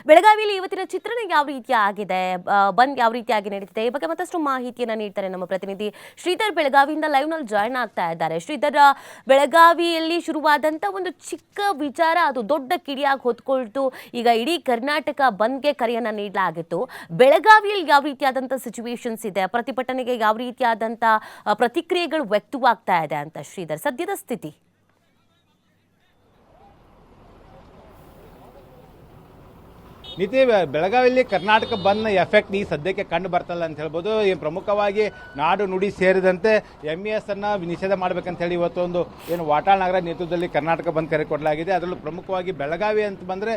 ಬೆಳಗಾವಿಯಲ್ಲಿ ಇವತ್ತಿನ ಚಿತ್ರಣ ಯಾವ ರೀತಿ ಆಗಿದೆ, ಬಂದ್ ಯಾವ ರೀತಿಯಾಗಿ ನಡೀತಿದೆ ಈ ಬಗ್ಗೆ ಮತ್ತಷ್ಟು ಮಾಹಿತಿಯನ್ನ ನೀಡ್ತಾರೆ ನಮ್ಮ ಪ್ರತಿನಿಧಿ ಶ್ರೀಧರ್. ಬೆಳಗಾವಿಯಿಂದ ಲೈವ್ ನಲ್ಲಿ ಜಾಯ್ನ್ ಆಗ್ತಾ ಇದ್ದಾರೆ. ಶ್ರೀಧರ್, ಬೆಳಗಾವಿಯಲ್ಲಿ ಶುರುವಾದಂತ ಒಂದು ಚಿಕ್ಕ ವಿಚಾರ ಅದು ದೊಡ್ಡ ಕಿಡಿಯಾಗಿ ಹೊತ್ಕೊಳ್ತು. ಈಗ ಇಡೀ ಕರ್ನಾಟಕ ಬಂದ್ಗೆ ಕರೆಯನ್ನ ನೀಡಲಾಗಿತ್ತು. ಬೆಳಗಾವಿಯಲ್ಲಿ ಯಾವ ರೀತಿಯಾದಂತ ಸಿಚುವೇಶನ್ಸ್ ಇದೆ, ಪ್ರತಿಭಟನೆಗೆ ಯಾವ ರೀತಿಯಾದಂತ ಪ್ರತಿಕ್ರಿಯೆಗಳು ವ್ಯಕ್ತವಾಗ್ತಾ ಇದೆ ಅಂತ ಶ್ರೀಧರ್, ಸದ್ಯದ ಸ್ಥಿತಿ? ನೀತಿ ಬೆಳಗಾವಿಯಲ್ಲಿ ಕರ್ನಾಟಕ ಬಂದ್ನ ಎಫೆಕ್ಟ್ ಈ ಸದ್ಯಕ್ಕೆ ಕಂಡು ಬರ್ತಲ್ಲ ಅಂತ ಹೇಳ್ಬೋದು. ಪ್ರಮುಖವಾಗಿ ನಾಡು ನುಡಿ ಸೇರಿದಂತೆ MES ಅನ್ನು ನಿಷೇಧ ಮಾಡಬೇಕಂತ ಹೇಳಿ ಇವತ್ತು ಒಂದು ಏನು ವಾಟಾಳ್ ನಗರ ನೇತೃತ್ವದಲ್ಲಿ ಕರ್ನಾಟಕ ಬಂದ್ ಕರೆ ಕೊಡಲಾಗಿದೆ. ಅದರಲ್ಲೂ ಪ್ರಮುಖವಾಗಿ ಬೆಳಗಾವಿ ಅಂತ ಬಂದರೆ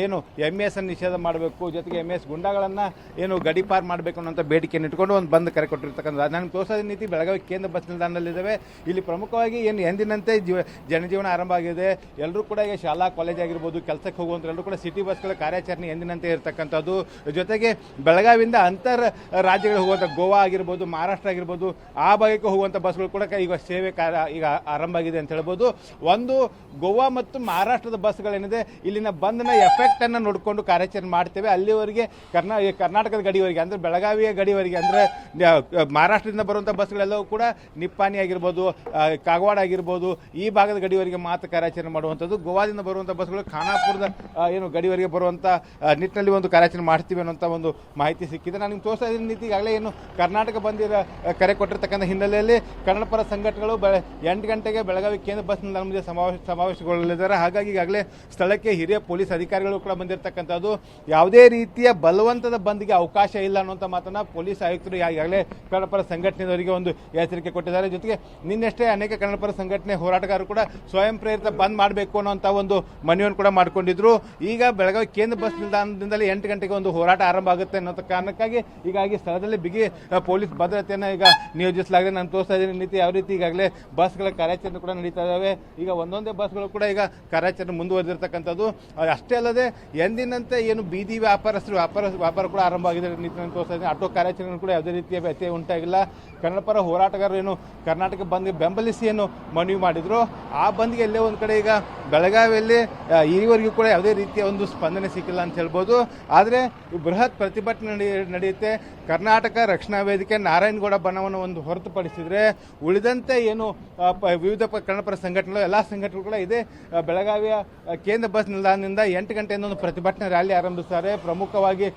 ಏನು MES ಅನ್ನು ನಿಷೇಧ ಮಾಡಬೇಕು, ಜೊತೆಗೆ MES ಗುಂಡಾಗಳನ್ನು ಏನು ಗಡಿಪಾರು ಮಾಡಬೇಕು ಅನ್ನೋಂಥ ಬೇಡಿಕೆಯನ್ನು ಇಟ್ಕೊಂಡು ಒಂದು ಬಂದ್ ಕರೆ ಕೊಟ್ಟಿರ್ತಕ್ಕಂಥ ನಾನು ತೋರಿಸೋದ ನೀತಿ ಬೆಳಗಾವಿ ಕೇಂದ್ರ ಬಸ್ ನಿಲ್ದಾಣದಲ್ಲಿದ್ದಾವೆ. ಇಲ್ಲಿ ಪ್ರಮುಖವಾಗಿ ಏನು ಎಂದಿನಂತೆ ಜನಜೀವನ ಆರಂಭ ಆಗಿದೆ. ಎಲ್ಲರೂ ಕೂಡ ಈಗ ಶಾಲಾ ಕಾಲೇಜ್ ಆಗಿರ್ಬೋದು, ಕೆಲಸಕ್ಕೆ ಹೋಗುವಂಥ ಎಲ್ಲರೂ ಕೂಡ ಸಿಟಿ ಬಸ್ಗಳ ಕಾರ್ಯಾಚರಣೆ ಎಂದಿನಂತೆ ಇರತಕ್ಕಂಥದ್ದು. ಜೊತೆಗೆ ಬೆಳಗಾವಿಯಿಂದ ಅಂತರ್ ರಾಜ್ಯಗಳಿಗೆ ಹೋಗುವಂಥ ಗೋವಾ ಆಗಿರ್ಬೋದು, ಮಹಾರಾಷ್ಟ್ರ ಆಗಿರ್ಬೋದು, ಆ ಭಾಗಕ್ಕೆ ಹೋಗುವಂಥ ಬಸ್ಗಳು ಕೂಡ ಈಗ ಸೇವೆ ಈಗ ಆರಂಭ ಆಗಿದೆ ಅಂತ ಹೇಳ್ಬೋದು. ಒಂದು ಗೋವಾ ಮತ್ತು ಮಹಾರಾಷ್ಟ್ರದ ಬಸ್ಗಳೇನಿದೆ ಇಲ್ಲಿನ ಬಂದ್ನ ಎಫೆಕ್ಟನ್ನು ನೋಡಿಕೊಂಡು ಕಾರ್ಯಾಚರಣೆ ಮಾಡ್ತೇವೆ. ಅಲ್ಲಿವರೆಗೆ ಕರ್ನಾಟಕದ ಗಡಿವರೆಗೆ ಅಂದರೆ ಬೆಳಗಾವಿಯ ಗಡಿವರೆಗೆ ಅಂದರೆ ಮಹಾರಾಷ್ಟ್ರದಿಂದ ಬರುವಂಥ ಬಸ್ಗಳೆಲ್ಲವೂ ಕೂಡ ನಿಪ್ಪಾಣಿ ಆಗಿರ್ಬೋದು, ಕಾಗವಾಡ ಆಗಿರ್ಬೋದು, ಈ ಭಾಗದ ಗಡಿವರೆಗೆ ಮಾತ್ರ ಕಾರ್ಯಾಚರಣೆ ಮಾಡುವಂಥದ್ದು. ಗೋವಾದಿಂದ ಬರುವಂಥ ಬಸ್ಗಳು ಖಾನಾಪುರದ ಏನು ಗಡಿವರೆಗೆ ಬರುವಂಥ ನಿಟ್ಟಿನಲ್ಲಿ ಒಂದು ಕಾರ್ಯಾಚರಣೆ ಮಾಡ್ತೀವಿ ಅನ್ನೋಂಥ ಒಂದು ಮಾಹಿತಿ ಸಿಕ್ಕಿದೆ. ನಾನು ನಿಮ್ಗೆ ತೋರಿಸ್ತಾ ಇದ್ದೀನಿ ನೀತಿ. ಈಗಾಗಲೇ ಏನು ಕರ್ನಾಟಕ ಬಂದಿರೋ ಕರೆ ಕೊಟ್ಟಿರ್ತಕ್ಕಂಥ ಹಿನ್ನೆಲೆಯಲ್ಲಿ ಕನ್ನಡ ಪರ ಸಂಘಟನೆಗಳು 8 ಗಂಟೆಗೆ ಬೆಳಗಾವಿ ಕೇಂದ್ರ ಬಸ್ ನಿಲ್ದಾಣ ಮುಂದೆ ಸಮಾವೇಶಗೊಳ್ಳಲಿದ್ದಾರೆ. ಹಾಗಾಗಿ ಈಗಾಗಲೇ ಸ್ಥಳಕ್ಕೆ ಹಿರಿಯ ಪೊಲೀಸ್ ಅಧಿಕಾರಿಗಳು ಕೂಡ ಬಂದಿರತಕ್ಕಂಥದ್ದು. ಯಾವುದೇ ರೀತಿಯ ಬಲವಂತದ ಬಂದ್ಗೆ ಅವಕಾಶ ಇಲ್ಲ ಅನ್ನುವಂಥ ಮಾತನ್ನು ಪೊಲೀಸ್ ಆಯುಕ್ತರು ಈಗಾಗಲೇ ಕನ್ನಡ ಪರ ಸಂಘಟನೆಯವರಿಗೆ ಒಂದು ಎಚ್ಚರಿಕೆ ಕೊಟ್ಟಿದ್ದಾರೆ. ಜೊತೆಗೆ ನಿನ್ನೆಷ್ಟೇ ಅನೇಕ ಕನ್ನಡ ಪರ ಸಂಘಟನೆ ಹೋರಾಟಗಾರರು ಕೂಡ ಸ್ವಯಂ ಪ್ರೇರಿತ ಬಂದ್ ಮಾಡಬೇಕು ಅನ್ನೋಂಥ ಒಂದು ಮನವಿಯನ್ನು ಕೂಡ ಮಾಡಿಕೊಂಡಿದ್ರು. ಈಗ ಬೆಳಗಾವಿ ಕೇಂದ್ರ ಬಸ್ ನಿಲ್ದಾಣದಿಂದಲೇ 8 ಗಂಟೆಗೆ ಒಂದು ಹೋರಾಟ ಆರಂಭ ಆಗುತ್ತೆ ಅನ್ನೋ ಕಾರಣಕ್ಕಾಗಿ ಹೀಗಾಗಿ ಸ್ಥಳದಲ್ಲಿ ಬಿಗಿ ಪೊಲೀಸ್ ಭದ್ರತೆಯನ್ನು ಈಗ ನಿಯೋಜಿಸಲಾಗಿದೆ. ನಾನು ತೋರಿಸ್ತಾ ಇದ್ದೀನಿ ನೀತಿ ಯಾವ ರೀತಿ ಈಗಾಗಲೇ ಬಸ್ಗಳ ಕಾರ್ಯಾಚರಣೆ ಕೂಡ ನಡೀತಾ ಇದ್ದಾವೆ. ಈಗ ಒಂದೊಂದೇ ಬಸ್ಗಳು ಕೂಡ ಈಗ ಕಾರ್ಯಾಚರಣೆ ಮುಂದುವರೆದಿರ್ತಕ್ಕಂಥದ್ದು. ಅಷ್ಟೇ ಅಲ್ಲದೆ ಎಂದಿನಂತೆ ಏನು ಬೀದಿ ವ್ಯಾಪಾರ ಕೂಡ ಆರಂಭ ಆಗಿದೆ ನೀತಿ ನಾನು ತೋರಿಸ್ತಾ ಇದ್ದೀನಿ. ಆಟೋ ಕಾರ್ಯಾಚರಣೆ ಕೂಡ ಯಾವುದೇ ರೀತಿಯ ವ್ಯತ್ಯಯ ಉಂಟಾಗಿಲ್ಲ. ಕನ್ನಡ ಪರ ಹೋರಾಟಗಾರರು ಏನು ಕರ್ನಾಟಕ ಬಂದ್ಗೆ ಬೆಂಬಲಿಸಿ ಏನು ಮನವಿ ಮಾಡಿದ್ರು, ಆ ಬಂದ್ಗೆ ಎಲ್ಲೇ ಒಂದು ಕಡೆ ಈಗ ಬೆಳಗಾವಿಯಲ್ಲಿ ಈವರೆಗೂ ಕೂಡ ಯಾವುದೇ ರೀತಿಯ ಒಂದು ಸ್ಪಂದನೆ ಸಿಕ್ಕಿಲ್ಲ ಅಂತ ಹೇಳ್ಬೋದು. ಆದರೆ ಬೃಹತ್ ಪ್ರತಿಭಟನೆ ನಡೆಯುತ್ತೆ. ಕರ್ನಾಟಕ ರಕ್ಷಣಾ ವೇದಿಕೆ ನಾರಾಯಣಗೌಡ ಬಣವನ್ನು ಒಂದು ಹೊರತುಪಡಿಸಿದರೆ ಉಳಿದಂತೆ ಏನು ವಿವಿಧ ಕನ್ನಡಪರ ಸಂಘಟನೆಗಳು ಎಲ್ಲ ಸಂಘಟನೆಗಳು ಕೂಡ ಇದೆ ಬೆಳಗಾವಿಯ ಕೇಂದ್ರ ಬಸ್ ನಿಲ್ದಾಣದಿಂದ 8 ಗಂಟೆಯಿಂದ ಒಂದು ಪ್ರತಿಭಟನಾ ರ್ಯಾಲಿ ಆರಂಭಿಸ್ತಾರೆ. ಪ್ರಮುಖವಾಗಿ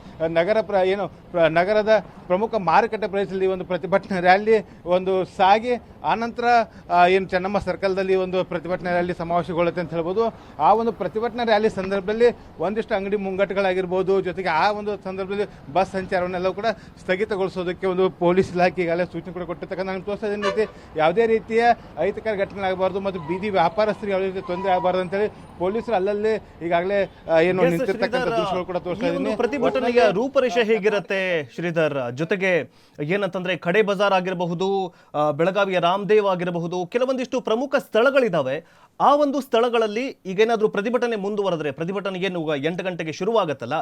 ನಗರದ ಪ್ರಮುಖ ಮಾರುಕಟ್ಟೆ ಪ್ರದೇಶದಲ್ಲಿ ಒಂದು ಪ್ರತಿಭಟನಾ ರ್ಯಾಲಿ ಒಂದು ಸಾಗಿ ಆನಂತರ ಏನು ಚೆನ್ನಮ್ಮ ಸರ್ಕಲ್ದಲ್ಲಿ ಒಂದು ಪ್ರತಿಭಟನಾ ರ್ಯಾಲಿ ಸಮಾವೇಶಗೊಳ್ಳುತ್ತೆ ಅಂತ ಹೇಳ್ಬೋದು. ಆ ಒಂದು ಪ್ರತಿಭಟನಾ ರ್ಯಾಲಿ ಸಂದರ್ಭದಲ್ಲಿ ಒಂದಿಷ್ಟು ಅಂಗಡಿ ಮುಂಗಟ್ಟುಗಳಾಗಿರ್ಬೋದು, ಜೊತೆಗೆ ಆ ಒಂದು ಸಂದರ್ಭದಲ್ಲಿ ಬಸ್ ಸಂಚಾರವನ್ನೆಲ್ಲವೂ ಕೂಡ ಸ್ಥಗಿತಗೊಳಿಸೋದಕ್ಕೆ ಒಂದು ಪೊಲೀಸ್ ಇಲಾಖೆ ಈಗಾಗಲೇ ಸೂಚನೆ ಕೂಡ ಕೊಟ್ಟಿರ್ತಕ್ಕಂಥ ನಾನು ತೋರಿಸ್ತಾ ಇದ್ದೀನಿ ರೀತಿ ಯಾವುದೇ ರೀತಿಯ ಅಹಿತಕರ ಘಟನೆ ಆಗಬಾರ್ದು ಮತ್ತು ಬೀದಿ ವ್ಯಾಪಾರಸ್ಥರಿಗೆ ಯಾವುದೇ ರೀತಿ ತೊಂದರೆ ಆಗಬಾರ್ದು ಅಂತೇಳಿ ಪೊಲೀಸರು ಅಲ್ಲಲ್ಲಿ ಈಗಾಗಲೇ ಏನು ನಿಂತಿರ್ತಕ್ಕಂಥ ದೃಶ್ಯಗಳು ಕೂಡ ತೋರಿಸ್ತಾ ಇದ್ದೀನಿ. ಪ್ರತಿಭಟನೆಯ ರೂಪರೇಷೆ ಹೇಗಿರುತ್ತೆ ಶ್ರೀಧರ್? ಜೊತೆಗೆ ಏನಂತಂದ್ರೆ ಖಡೆ ಬಜಾರ್ ಆಗಿರಬಹುದು, ಬೆಳಗಾವಿಯ ರಾಮದೇವ್ ಆಗಿರಬಹುದು, ಕೆಲವೊಂದಿಷ್ಟು ಪ್ರಮುಖ ಸ್ಥಳಗಳಿದಾವೆ. ಆ ಒಂದು ಸ್ಥಳಗಳಲ್ಲಿ ಈಗೇನಾದ್ರೂ ಪ್ರತಿಭಟನೆ ಮುಂದುವರೆದ್ರೆ, ಪ್ರತಿಭಟನೆ ಏನು 8 ಗಂಟೆಗೆ ಶುರುವಾಗತ್ತಲ್ಲ,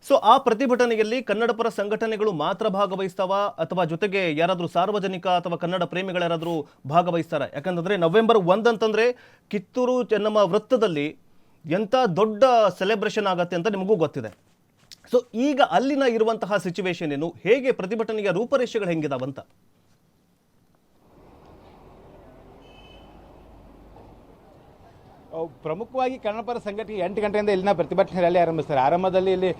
ಸೊ ಆ ಪ್ರತಿಭಟನೆಯಲ್ಲಿ ಕನ್ನಡ ಪರ ಸಂಘಟನೆಗಳು ಮಾತ್ರ ಭಾಗವಹಿಸ್ತಾವ ಅಥವಾ ಜೊತೆಗೆ ಯಾರಾದ್ರೂ ಸಾರ್ವಜನಿಕ ಅಥವಾ ಕನ್ನಡ ಪ್ರೇಮಿಗಳ್ಯಾರಾದ್ರೂ ಭಾಗವಹಿಸ್ತಾರ? ಯಾಕಂತಂದ್ರೆ ನವೆಂಬರ್ 1 ಅಂತಂದ್ರೆ ಕಿತ್ತೂರು ಚೆನ್ನಮ್ಮ ವೃತ್ತದಲ್ಲಿ ಎಂತ ದೊಡ್ಡ ಸೆಲೆಬ್ರೇಷನ್ ಆಗತ್ತೆ ಅಂತ ನಿಮಗೂ ಗೊತ್ತಿದೆ. ಸೊ ಈಗ ಅಲ್ಲಿನ ಇರುವಂತಹ ಸಿಚುವೇಶನ್ ಏನು, ಹೇಗೆ ಪ್ರತಿಭಟನೆಯ ರೂಪರೇಷೆಗಳು ಹೆಂಗಿದಾವಂತ? ಪ್ರಮುಖವಾಗಿ ಕನ್ನಡಪರ ಸಂಘಟನೆ 8 ಗಂಟೆಯಿಂದ ಇಲ್ಲಿನ ಪ್ರತಿಭಟನೆ ರ್ಯಾಲಿ ಆರಂಭಿಸ್ತಾರೆ. ಆರಂಭದಲ್ಲಿ ಇಲ್ಲಿ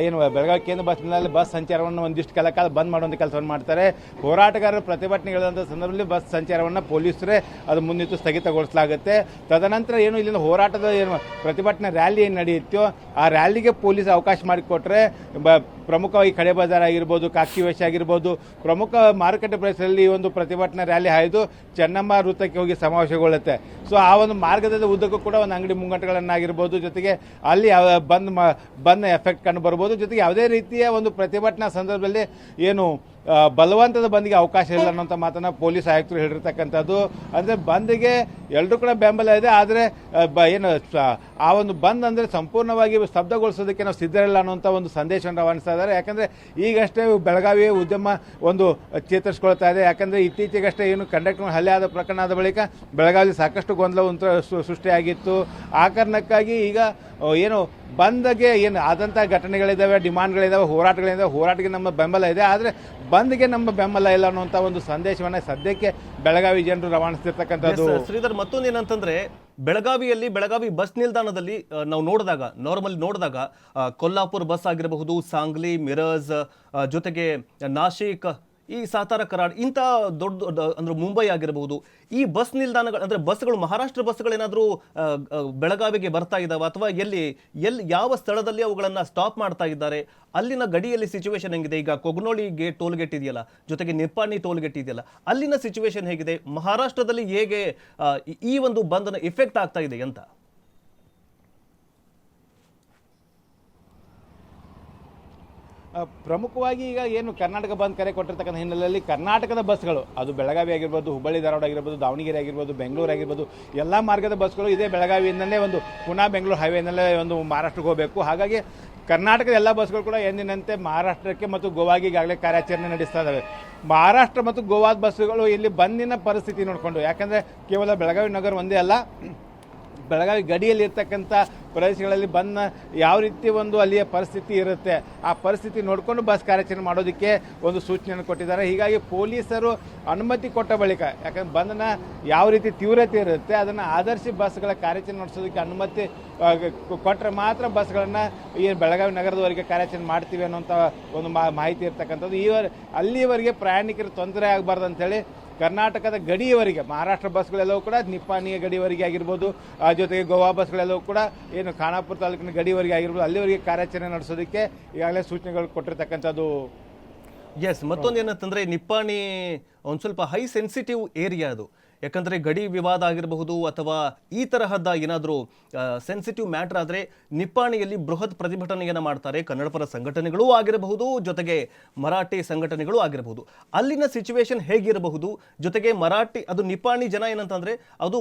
ಏನು ಬೆಳಗಾವಿ ಕೇಂದ್ರ ಬಸ್ ನಿಲ್ದಾಣದಲ್ಲಿ ಬಸ್ ಸಂಚಾರವನ್ನು ಒಂದಿಷ್ಟು ಕಾಲ ಬಂದ್ ಮಾಡುವಂಥ ಕೆಲಸವನ್ನು ಮಾಡ್ತಾರೆ. ಹೋರಾಟಗಾರರು ಪ್ರತಿಭಟನೆಗಳಂಥ ಸಂದರ್ಭದಲ್ಲಿ ಬಸ್ ಸಂಚಾರವನ್ನು ಪೊಲೀಸರೇ ಅದು ಮುನ್ನಿಟ್ಟು ಸ್ಥಗಿತಗೊಳಿಸಲಾಗುತ್ತೆ. ತದನಂತರ ಏನು ಇಲ್ಲಿನ ಹೋರಾಟದ ಏನು ಪ್ರತಿಭಟನೆ ರ್ಯಾಲಿ ಏನು ನಡೆಯುತ್ತೋ ಆ ರ್ಯಾಲಿಗೆ ಪೊಲೀಸ್ ಅವಕಾಶ ಮಾಡಿಕೊಟ್ರೆ ಪ್ರಮುಖವಾಗಿ ಕಡೆ ಬಜಾರ್ ಆಗಿರ್ಬೋದು, ಕಾಕಿ ವೇಷ ಆಗಿರ್ಬೋದು, ಪ್ರಮುಖ ಮಾರುಕಟ್ಟೆ ಪ್ರದೇಶದಲ್ಲಿ ಈ ಒಂದು ಪ್ರತಿಭಟನಾ ರ್ಯಾಲಿ ಹಾಯ್ದು ಚೆನ್ನಮ್ಮ ವೃತ್ತಕ್ಕೆ ಹೋಗಿ ಸಮಾವೇಶಗೊಳ್ಳುತ್ತೆ. ಸೊ ಆ ಒಂದು ಮಾರ್ಗದ ಉದ್ದಕ್ಕೂ ಕೂಡ ಒಂದು ಅಂಗಡಿ ಮುಂಗಟ್ಟುಗಳನ್ನಾಗಿರ್ಬೋದು, ಜೊತೆಗೆ ಅಲ್ಲಿ ಬಂದ್ ಎಫೆಕ್ಟ್ ಕಂಡು ಬರ್ಬೋದು. ಜೊತೆಗೆ ಯಾವುದೇ ರೀತಿಯ ಒಂದು ಪ್ರತಿಭಟನಾ ಸಂದರ್ಭದಲ್ಲಿ ಏನು ಬಲವಂತದ ಬಂದ್ಗೆ ಅವಕಾಶ ಇಲ್ಲ ಅನ್ನೋಂಥ ಮಾತನ್ನು ಪೊಲೀಸ್ ಆಯುಕ್ತರು ಹೇಳಿರ್ತಕ್ಕಂಥದ್ದು. ಅಂದರೆ ಬಂದ್ಗೆ ಎಲ್ಲರೂ ಕೂಡ ಬೆಂಬಲ ಇದೆ, ಆದರೆ ಏನು ಆ ಒಂದು ಬಂದ್ ಅಂದರೆ ಸಂಪೂರ್ಣವಾಗಿ ಸ್ತಬ್ಧಗೊಳಿಸೋದಕ್ಕೆ ನಾವು ಸಿದ್ಧರಿಲ್ಲ ಅನ್ನೋಂಥ ಒಂದು ಸಂದೇಶವನ್ನು ರವಾನಿಸ್ತಾ ಇದ್ದಾರೆ. ಯಾಕಂದರೆ ಈಗಷ್ಟೇ ಬೆಳಗಾವಿ ಉದ್ಯಮ ಒಂದು ಚೇತರಿಸ್ಕೊಳ್ತಾ ಇದೆ. ಯಾಕಂದರೆ ಇತ್ತೀಚೆಗಷ್ಟೇ ಏನು ಕಂಡಕ್ಟರ್ ಹಲ್ಲೆ ಆದ ಪ್ರಕರಣ ಆದ ಬಳಿಕ ಬೆಳಗಾವಿ ಸಾಕಷ್ಟು ಗೊಂದಲ ಸೃಷ್ಟಿಯಾಗಿತ್ತು. ಆ ಕಾರಣಕ್ಕಾಗಿ ಈಗ ಏನು ಬಂದ್ಗೆ ಏನು ಆದಂಥ ಘಟನೆಗಳಿದ್ದಾವೆ, ಡಿಮಾಂಡ್ಗಳಿದ್ದಾವೆ, ಹೋರಾಟಕ್ಕೆ ನಮ್ಮ ಬೆಂಬಲ ಇದೆ. ಆದರೆ ಬಂದ್ಗೆ ನಮ್ಮ ಬೆಂಬಲ ಇಲ್ಲ ಅನ್ನುವಂಥ ಒಂದು ಸಂದೇಶವನ್ನು ಸದ್ಯಕ್ಕೆ ಬೆಳಗಾವಿ ಜನರು ರವಾನಿಸ್ತಿರ್ತಕ್ಕಂಥದ್ದು. ಶ್ರೀಧರ್, ಮತ್ತೊಂದೇನಂತಂದ್ರೆ ಬೆಳಗಾವಿ ಬಸ್ ನಿಲ್ದಾಣದಲ್ಲಿ ನಾವು ನೋಡಿದಾಗ ಕೊಲ್ಲಾಪುರ್ ಬಸ್ ಆಗಿರಬಹುದು, ಸಾಂಗ್ಲಿ, ಮಿರಜ್, ಜೊತೆಗೆ ನಾಶಿಕ್, ಈ ಸಾತಾರ, ಕರಾಡ್, ಇಂಥ ದೊಡ್ಡ ಅಂದ್ರೆ ಮುಂಬೈ ಆಗಿರಬಹುದು, ಈ ಬಸ್ ನಿಲ್ದಾಣಗಳು ಅಂದ್ರೆ ಬಸ್ಗಳು, ಮಹಾರಾಷ್ಟ್ರ ಬಸ್ಗಳೇನಾದರೂ ಬೆಳಗಾವಿಗೆ ಬರ್ತಾ ಇದ್ದಾವೆ ಅಥವಾ ಎಲ್ಲಿ ಯಾವ ಸ್ಥಳದಲ್ಲಿ ಅವುಗಳನ್ನ ಸ್ಟಾಪ್ ಮಾಡ್ತಾ ಇದ್ದಾರೆ? ಅಲ್ಲಿನ ಗಡಿಯಲ್ಲಿ ಸಿಚುವೇಶನ್ ಹೆಂಗಿದೆ? ಈಗ ಕೊಗ್ನೋಳಿ ಟೋಲ್ ಗೇಟ್ ಇದೆಯಲ್ಲ, ಜೊತೆಗೆ ನಿಪ್ಪಾಣಿ ಟೋಲ್ ಗೇಟ್ ಇದೆಯಲ್ಲ, ಅಲ್ಲಿನ ಸಿಚುವೇಶನ್ ಹೇಗಿದೆ? ಮಹಾರಾಷ್ಟ್ರದಲ್ಲಿ ಹೇಗೆ ಈ ಒಂದು ಬಂಧನ ಎಫೆಕ್ಟ್ ಆಗ್ತಾ ಇದೆ ಅಂತ? ಪ್ರಮುಖವಾಗಿ ಈಗ ಏನು ಕರ್ನಾಟಕ ಬಂದ್ ಕರೆ ಕೊಟ್ಟಿರ್ತಕ್ಕಂಥ ಹಿನ್ನೆಲೆಯಲ್ಲಿ ಕರ್ನಾಟಕದ ಬಸ್ಗಳು, ಅದು ಬೆಳಗಾವಿ ಆಗಿರ್ಬೋದು, ಹುಬ್ಬಳ್ಳಿ ಧಾರವಾಡ ಆಗಿರ್ಬೋದು, ದಾವಣಗೆರೆ ಆಗಿರ್ಬೋದು, ಬೆಂಗಳೂರು ಆಗಿರ್ಬೋದು, ಎಲ್ಲ ಮಾರ್ಗದ ಬಸ್ಗಳು ಇದೇ ಬೆಳಗಾವಿಯಿಂದಲೇ ಒಂದು ಪುನಃ ಬೆಂಗಳೂರು ಹೈವೇನಲ್ಲೇ ಒಂದು ಮಹಾರಾಷ್ಟ್ರಕ್ಕೆ ಹೋಗಬೇಕು. ಹಾಗಾಗಿ ಕರ್ನಾಟಕದ ಎಲ್ಲ ಬಸ್ಗಳು ಕೂಡ ಎಂದಿನಂತೆ ಮಹಾರಾಷ್ಟ್ರಕ್ಕೆ ಮತ್ತು ಗೋವಾಗೆ ಈಗಾಗಲೇ ಕಾರ್ಯಾಚರಣೆ ನಡೆಸ್ತಾ ಇದ್ದಾವೆ. ಮಹಾರಾಷ್ಟ್ರ ಮತ್ತು ಗೋವಾದ ಬಸ್ಸುಗಳು ಇಲ್ಲಿ ಬಂದಿನ ಪರಿಸ್ಥಿತಿ ನೋಡಿಕೊಂಡು, ಯಾಕಂದರೆ ಕೇವಲ ಬೆಳಗಾವಿ ನಗರ ಒಂದೇ ಅಲ್ಲ, ಬೆಳಗಾವಿ ಗಡಿಯಲ್ಲಿ ಇರ್ತಕ್ಕಂಥ ಪ್ರದೇಶಗಳಲ್ಲಿ ಬಂದ ಯಾವ ರೀತಿ ಒಂದು ಅಲ್ಲಿಯ ಪರಿಸ್ಥಿತಿ ಇರುತ್ತೆ, ಆ ಪರಿಸ್ಥಿತಿ ನೋಡಿಕೊಂಡು ಬಸ್ ಕಾರ್ಯಾಚರಣೆ ಮಾಡೋದಕ್ಕೆ ಒಂದು ಸೂಚನೆಯನ್ನು ಕೊಟ್ಟಿದ್ದಾರೆ. ಹೀಗಾಗಿ ಪೊಲೀಸರು ಅನುಮತಿ ಕೊಟ್ಟ ಬಳಿಕ, ಯಾಕಂದ್ರೆ ಬಂಧನ ಯಾವ ರೀತಿ ತೀವ್ರತೆ ಇರುತ್ತೆ ಅದನ್ನು ಆಧರಿಸಿ ಬಸ್ಗಳ ಕಾರ್ಯಾಚರಣೆ ನಡೆಸೋದಕ್ಕೆ ಅನುಮತಿ ಕೊಟ್ಟರೆ ಮಾತ್ರ ಬಸ್ಗಳನ್ನು ಈ ಬೆಳಗಾವಿ ನಗರದವರೆಗೆ ಕಾರ್ಯಾಚರಣೆ ಮಾಡ್ತೀವಿ ಅನ್ನೋಂಥ ಒಂದು ಮಾಹಿತಿ ಇರ್ತಕ್ಕಂಥದ್ದು. ಅಲ್ಲಿವರೆಗೆ ಪ್ರಯಾಣಿಕರು ತೊಂದರೆ ಆಗಬಾರ್ದು ಅಂಥೇಳಿ ಕರ್ನಾಟಕದ ಗಡಿಯವರೆಗೆ ಮಹಾರಾಷ್ಟ್ರ ಬಸ್ಗಳೆಲ್ಲವೂ ಕೂಡ ನಿಪ್ಪಾಣಿಯ ಗಡಿಯವರೆಗೆ ಆಗಿರ್ಬೋದು, ಜೊತೆಗೆ ಗೋವಾ ಬಸ್ಗಳೆಲ್ಲವೂ ಕೂಡ ಏನು ಖಾನಾಪುರ ತಾಲೂಕಿನ ಗಡಿಯವರೆಗೆ ಆಗಿರ್ಬೋದು, ಅಲ್ಲಿವರೆಗೆ ಕಾರ್ಯಾಚರಣೆ ನಡೆಸೋದಕ್ಕೆ ಈಗಾಗಲೇ ಸೂಚನೆಗಳು ಕೊಟ್ಟಿರ್ತಕ್ಕಂಥದ್ದು. ಎಸ್, ಮತ್ತೊಂದೇನಂತಂದ್ರೆ ನಿಪ್ಪಾಣಿ ಒಂದು ಸ್ವಲ್ಪ ಹೈ ಸೆನ್ಸಿಟಿವ್ ಏರಿಯಾ ಅದು. ಯಾಕಂದರೆ ಗಡಿ ವಿವಾದ ಆಗಿರಬಹುದು ಅಥವಾ ಈ ತರಹದ ಏನಾದರೂ ಸೆನ್ಸಿಟಿವ್ ಮ್ಯಾಟರ್ ಆದರೆ ನಿಪ್ಪಾಣಿಯಲ್ಲಿ ಬೃಹತ್ ಪ್ರತಿಭಟನೆಯನ್ನು ಮಾಡ್ತಾರೆ. ಕನ್ನಡ ಪರ ಸಂಘಟನೆಗಳೂ ಆಗಿರಬಹುದು, ಜೊತೆಗೆ ಮರಾಠಿ ಸಂಘಟನೆಗಳು ಆಗಿರಬಹುದು. ಅಲ್ಲಿನ ಸಿಚುವೇಶನ್ ಹೇಗಿರಬಹುದು? ಜೊತೆಗೆ ಅದು ನಿಪ್ಪಾಣಿ ಜನ ಏನಂತಂದರೆ ಅದು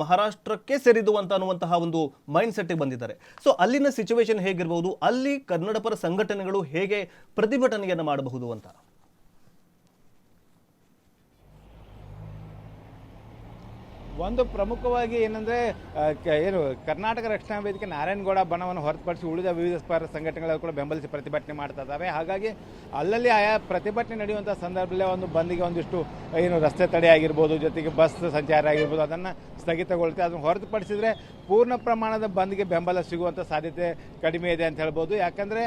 ಮಹಾರಾಷ್ಟ್ರಕ್ಕೆ ಸೇರಿದು ಅಂತ ಅನ್ನುವಂತಹ ಒಂದು ಮೈಂಡ್ ಸೆಟ್ಗೆ ಬಂದಿದ್ದಾರೆ. ಸೊ ಅಲ್ಲಿನ ಸಿಚುವೇಶನ್ ಹೇಗಿರಬಹುದು? ಅಲ್ಲಿ ಕನ್ನಡ ಪರ ಸಂಘಟನೆಗಳು ಹೇಗೆ ಪ್ರತಿಭಟನೆಯನ್ನು ಮಾಡಬಹುದು ಅಂತ? ಒಂದು ಪ್ರಮುಖವಾಗಿ ಏನಂದರೆ ಏನು ಕರ್ನಾಟಕ ರಕ್ಷಣಾ ವೇದಿಕೆ ನಾರಾಯಣಗೌಡ ಬಣವನ್ನು ಹೊರತುಪಡಿಸಿ ಉಳಿದ ವಿವಿಧ ಪರ ಸಂಘಟನೆಗಳು ಕೂಡ ಬೆಂಬಲಿಸಿ ಪ್ರತಿಭಟನೆ ಮಾಡ್ತಾ ಇದ್ದಾವೆ. ಹಾಗಾಗಿ ಅಲ್ಲಲ್ಲಿ ಆಯಾ ಪ್ರತಿಭಟನೆ ನಡೆಯುವಂಥ ಸಂದರ್ಭದಲ್ಲೇ ಒಂದು ಬಂದಿಗೆ ಒಂದಿಷ್ಟು ಏನು ರಸ್ತೆ ತಡೆ ಆಗಿರ್ಬೋದು, ಜೊತೆಗೆ ಬಸ್ ಸಂಚಾರ ಆಗಿರ್ಬೋದು, ಅದನ್ನು ಸ್ಥಗಿತಗೊಳ್ಳುತ್ತೆ. ಅದನ್ನು ಹೊರತುಪಡಿಸಿದರೆ ಪೂರ್ಣ ಪ್ರಮಾಣದ ಬಂದ್ಗೆ ಬೆಂಬಲ ಸಿಗುವಂಥ ಸಾಧ್ಯತೆ ಕಡಿಮೆ ಇದೆ ಅಂತ ಹೇಳ್ಬೋದು. ಯಾಕಂದರೆ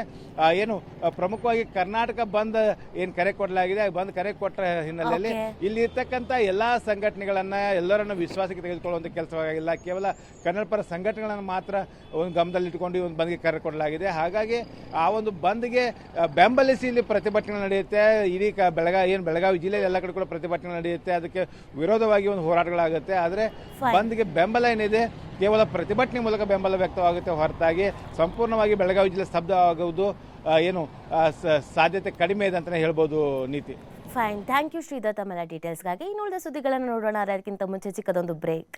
ಏನು ಪ್ರಮುಖವಾಗಿ ಕರ್ನಾಟಕ ಬಂದ್ ಏನು ಕರೆ ಕೊಡಲಾಗಿದೆ, ಬಂದ್ ಕರೆ ಕೊಟ್ಟ ಹಿನ್ನೆಲೆಯಲ್ಲಿ ಇಲ್ಲಿ ಇರ್ತಕ್ಕಂಥ ಎಲ್ಲ ಸಂಘಟನೆಗಳನ್ನು ಎಲ್ಲರನ್ನು ವಿಶ್ವಾಸಕ್ಕೆ ತೆಗೆದುಕೊಳ್ಳುವಂಥ ಕೆಲಸವಾಗಿಲ್ಲ. ಕೇವಲ ಕನ್ನಡ ಪರ ಸಂಘಟನೆಗಳನ್ನು ಮಾತ್ರ ಒಂದು ಗಮನದಲ್ಲಿಟ್ಟುಕೊಂಡು ಈ ಒಂದು ಬಂದ್ಗೆ ಕರೆ ಕೊಡಲಾಗಿದೆ. ಹಾಗಾಗಿ ಆ ಒಂದು ಬಂದ್ಗೆ ಬೆಂಬಲಿಸಿ ಇಲ್ಲಿ ಪ್ರತಿಭಟನೆ ನಡೆಯುತ್ತೆ. ಇಡೀ ಬೆಳಗಾವಿ ಜಿಲ್ಲೆಯಲ್ಲಿ ಎಲ್ಲ ಕಡೆ ಕೂಡ ಪ್ರತಿಭಟನೆ ನಡೆಯುತ್ತೆ. ಅದಕ್ಕೆ ವಿರೋಧವಾಗಿ ಒಂದು ಹೋರಾಟಗಳಾಗುತ್ತೆ. ಆದರೆ ಬಂದ್ಗೆ ಬೆಂಬಲ ಏನಿದೆ ಕೇವಲ ಪ್ರತಿಭಟನೆ ಮೂಲಕ ಬೆಂಬಲ ವ್ಯಕ್ತವಾಗುತ್ತೆ ಹೊರತಾಗಿ ಸಂಪೂರ್ಣವಾಗಿ ಬೆಳಗಾವಿ ಜಿಲ್ಲೆ ಸ್ತಬ್ಧ ಆಗುವುದು ಏನು ಸಾಧ್ಯತೆ ಕಡಿಮೆ ಇದೆ ಅಂತಲೇ ಹೇಳ್ಬೋದು. ನೀತಿ ಫೈನ್, ಥ್ಯಾಂಕ್ ಯು ಶ್ರೀಧರ್ ತಮ್ಮೆಲ್ಲ ಡೀಟೇಲ್ಸ್ಗಾಗಿ. ಇನ್ನುಳಿದ ಸುದ್ದಿಗಳನ್ನು ನೋಡೋಣ. ಅದಕ್ಕಿಂತ ಮುಂಚೆ ಚಿಕ್ಕದೊಂದು ಬ್ರೇಕ್.